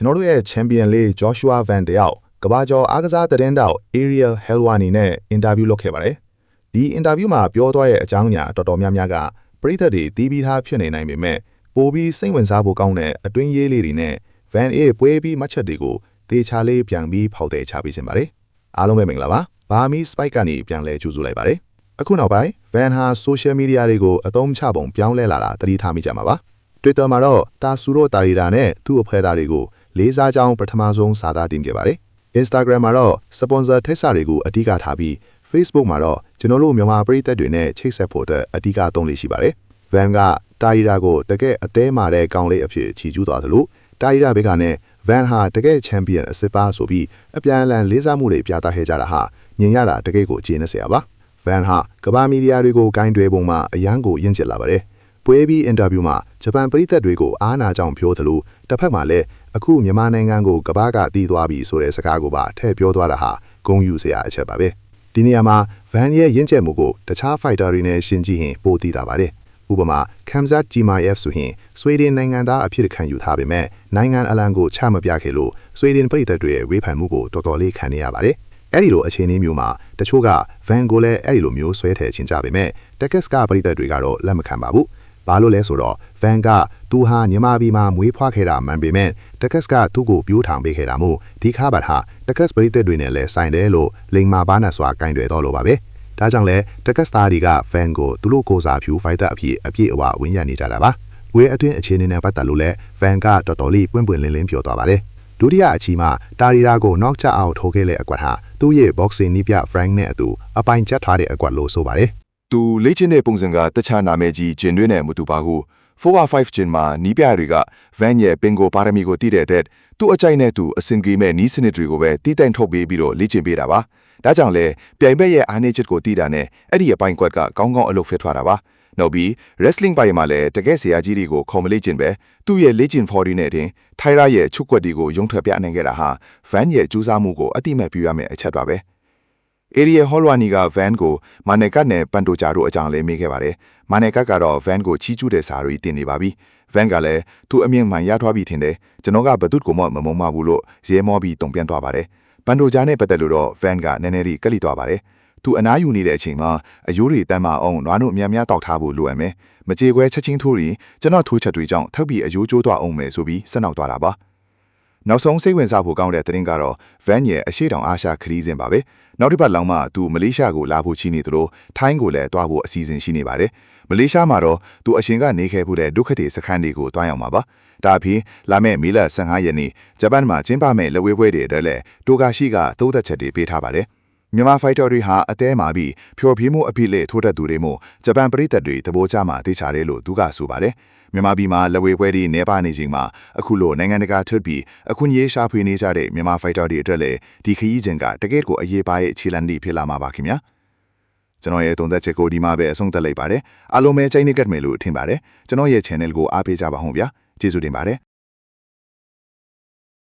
ကျွန်တော်တို့ရဲ့ Champion လေး Joshua Van တယောက်ကဘာကျော်အားကစားသတင်းတောက် Ariel Helwani နဲ့အင်တာဗျူးလုပ်ခဲ့ပါတယ်။ဒီအင်တာဗျူးမှာပြောသွားတဲ့အကြောင်းအရာတော်တော်များများကပရိသတ်တွေတီးပြီးသားဖြစ်နေနိုင်ပေမဲ့ပိုပြီးစိတ်ဝင်စားဖို့ကောင်းတဲ့အတွင်းရေးလေးတွေနဲ့ Van ရဲ့ပွဲပြီးမှတ်ချက်တွေကိုသေချာလေးပြန်ပြီးဖောက်တယ်ချပေးခြင်းပါတယ်။အားလုံးပဲမင်္ဂလာပါ။ Barmy Spike ကနေပြန်လဲကြိုဆိုလိုက်ပါတယ်။အခုနောက်ပိုင်း Van ဟာ social media တွေကိုအသုံးချပုံပြောင်းလဲလာတာသတိထားမိကြမှာပါ။ Twitter မှာတော့တာဆူရိုတာရီတာနဲ့သူ့အဖွဲ့သားတွေကိုလေးစားကြောင်းပထမဆုံးစာသားတင်ခဲ့ပါတယ်။ Instagram မှာတော့ sponsor ထိပ်စာတွေကိုအဓိကထားပြီး Facebook မှာတော့ကျွန်တော်တို့မြန်မာပရိသတ်တွေနဲ့ချိတ်ဆက်ဖို့အဓိကသုံးလေးရှိပါတယ်။ Van ကတာရီတာကိုတကယ်အသေးမာတဲ့ကောင်းလေးအဖြစ်ချီးကျူးသွားသလိုတာရီတာဘက်ကနဲ့ Van ဟာတကယ် champion အစစ်ပါဆိုပြီးအပြန်အလှန်လေးစားမှုတွေပြသခဲ့ကြတာဟာမြင်ရတာတကယ်ကိုကျေနပ်စရာပါ။ Van ဟာကမ္ဘာမီဒီယာတွေကိုဂိုင်းတွဲပုံမှာအရန်ကိုရင့်ကျက်လာပါတယ်။ပွဲပြီးအင်တာဗျူးမှာဂျပန်ပရိသတ်တွေကိုအားနာကြောင်ပြောသလိုတစ်ဖက်မှာလည်းအခုမြန်မာနိုင်ငံကိုကမ္ဘာကတီးသွားပြီဆိုတဲ့စကားကိုပါထည့်ပြောသွားတာဟာဂုဏ်ယူစရာအချက်ပါပဲ။ဒီနေရာမှာ Van ရဲ့ရင့်ကျက်မှုကိုတခြား fighter တွေနဲ့ရှင်းကြည့်ရင်ပိုသိတာပါတယ်။ဥပမာ Khamzat Chimaev ဆိုရင်ဆွေဒင်နိုင်ငံသားအဖြစ်ခံယူထားပေမဲ့နိုင်ငံအလံကိုချမပြခဲ့လို့ဆွေဒင်ပရိသတ်တွေရဲ့ဝေဖန်မှုကိုတော်တော်လေးခံနေရပါတယ်။အဲ့ဒီလိုအခြေအနေမျိုးမှာတချို့က Van ကိုလည်းအဲ့ဒီလိုမျိုးဆွဲထည့်ချင်ကြပေမဲ့ Tekes ကပရိသတ်တွေကတော့လက်မခံပါဘူး။ဘာလို့လဲဆိုတော့ Van ကသူဟာမြန်မာပြည်မှာမွေးဖွားခဲ့တာမှန်ပေမဲ့ Tekes ကသူ့ကိုပြိုးထောင်ပေးခဲ့တာမို့ဒီခါပါဟာ Tekes ပရိသတ်တွေနဲ့လည်းဆိုင်တယ်လို့လိန်မာပါနဲ့စွာကင်တွယ်တော်လို့ပါပဲ။ဒါကြောင့်လဲ Tekes သားတွေက Van ကိုသူတို့ကိုစားဖြူ fighter အဖြစ်အပြည့်အဝဝင်ရနေကြတာပါ။ဝေအတွင်းအခြေအနေနဲ့ပတ်သက်လို့လဲ Van ကတော်တော်လေးပွင့်ပွင့်လင်းလင်းပြောသွားပါတယ်။ဒုတိယအချီမှာတာရီရာကိုနောက်ကျအောင်ထိုးခဲ့တဲ့အကွက်ဟာသူ့ရဲ့ boxing နီးပြ Frank နဲ့အတူအပိုင်ချက်ထားတဲ့အကွက်လို့ဆိုပါတယ်။သူလေ့ကျင့်တဲ့ပုံစံကတခြားနာမည်ကြီးဂျင်တွေနဲ့မတူပါဘူး။ 4x5 ဂျင်မှာနီးပြတွေက Van ရဲ့ပင်ကိုပါရမီကိုတည်တဲ့တဲ့သူ့အကြိုက်နဲ့သူအစင်ကြီးမဲ့နီးစနစ်တွေကိုပဲတီးတိုင်ထုတ်ပေးပြီးတော့လေ့ကျင့်ပေးတာပါ။ဒါကြောင့်လဲပြိုင်ဘက်ရဲ့အားနည်းချက်ကိုတည်တာနဲ့အဲ့ဒီအပိုင်ကွက်ကကောင်းကောင်းအလုပ်ဖက်ထွားတာပါ။နောက်ပြီး wrestling ပိုင်းမှာလည်းတကယ်ဆရာကြီးတွေကိုခေါ်မလေ့ကျင့်ပဲသူ့ရဲ့လေ့ကျင့် 40 နဲ့တင်ထိုင်ရာရဲ့ချုပ်ကွက်တွေကိုရုံထွက်ပြနိုင်ခဲ့တာဟာ Van ရဲ့ကြိုးစားမှုကိုအတိမတ်ပြုရမယ့်အချက်ပါပဲ။ Ariel Helwani က Van ကိုမာနယ်ကတ်နဲ့ပန်တိုဂျာတို့အကြောင်းလေးမေးခဲ့ပါတယ်။မာနယ်ကတ်ကတော့ Van ကိုချီးကျူးတဲ့စာတွေတင်နေပါပြီ။ Van ကလည်းသူအမြင့်မှန်ရထွားပြီးထင်တယ်ကျွန်တော်ကဘသူ့ကိုမှမမုံမဘူးလို့ရဲမောပြီးတုံ့ပြန်သွားပါတယ်။ပန်တိုဂျာနဲ့ပတ်သက်လို့တော့ Van ကနည်းနည်းလေးကလိသွားပါတယ်။သူအနားယူနေတဲ့အချိန်မှာအယိုးတွေတန်းမအောင်နွားတို့များများတောက်ထားဖို့လိုအပ်မယ်။မကြေခွဲချက်ချင်းထိုးရင်ကျွန်တော်ထိုးချက်တွေကြောင့်ထပ်ပြီးအယိုးကျိုးသွားအောင်မယ်ဆိုပြီးဆက်နောက်သွားတာပါ။နောက်ဆုံးစိတ်ဝင်စားဖို့ကောင်းတဲ့သတင်းကတော့ Van ရဲ့အရှိတောင်အာရှခရီးစဉ်ပါပဲ။နောက်တစ်ပတ်လောက်မှသူမလေးရှားကိုလာဖို့ချီနေသလိုထိုင်းကိုလည်းတွားဖို့အစီအစဉ်ရှိနေပါတယ်။မလေးရှားမှာတော့သူအရှင်ကနေခဲ့ဖို့တဲ့ဒုက္ခသည်စခန်းတွေကိုတွားရောက်မှာပါ။ဒါအပြင်လာမယ့်မေလ15ရက်နေ့ဂျပန်မှာကျင်းပမယ့်လက်ဝဲပွဲတွေအတွက်လည်းတိုဂါရှိကသုံးသက်ချက်တွေပေးထားပါတယ်။မြန်မာ fighter တွေဟာအသေးမာပြီးဖျော်ဖြေမှုအဖြစ်လေထိုးတတ်သူတွေမို့ဂျပန်ပရိသတ်တွေသဘောကျမှသိချတယ်လို့သူကဆိုပါတယ်။မြန်မာပြည်မှာလက်ဝဲပွဲတွေနေပါနေချိန်မှာအခုလိုနိုင်ငံတကာထွက်ပြီးအခုညေးရှာဖွေနေကြတဲ့မြန်မာ fighter တွေအတွက်လည်းဒီခရီးစဉ်ကတကယ့်ကိုအရေးပါတဲ့ခြေလှမ်းတွေဖြစ်လာမှာပါခင်ဗျာ။ကျွန်တော်ရဲ့သုံးသက်ချက်ကိုဒီမှာပဲအဆုံးသတ်လိုက်ပါတယ်။အားလုံးပဲချိန်နေကြမယ်လို့ထင်ပါတယ်။ကျွန်တော်ရဲ့ channel ကိုအားပေးကြပါဦးဗျာ။ကျေးဇူးတင်ပါတယ်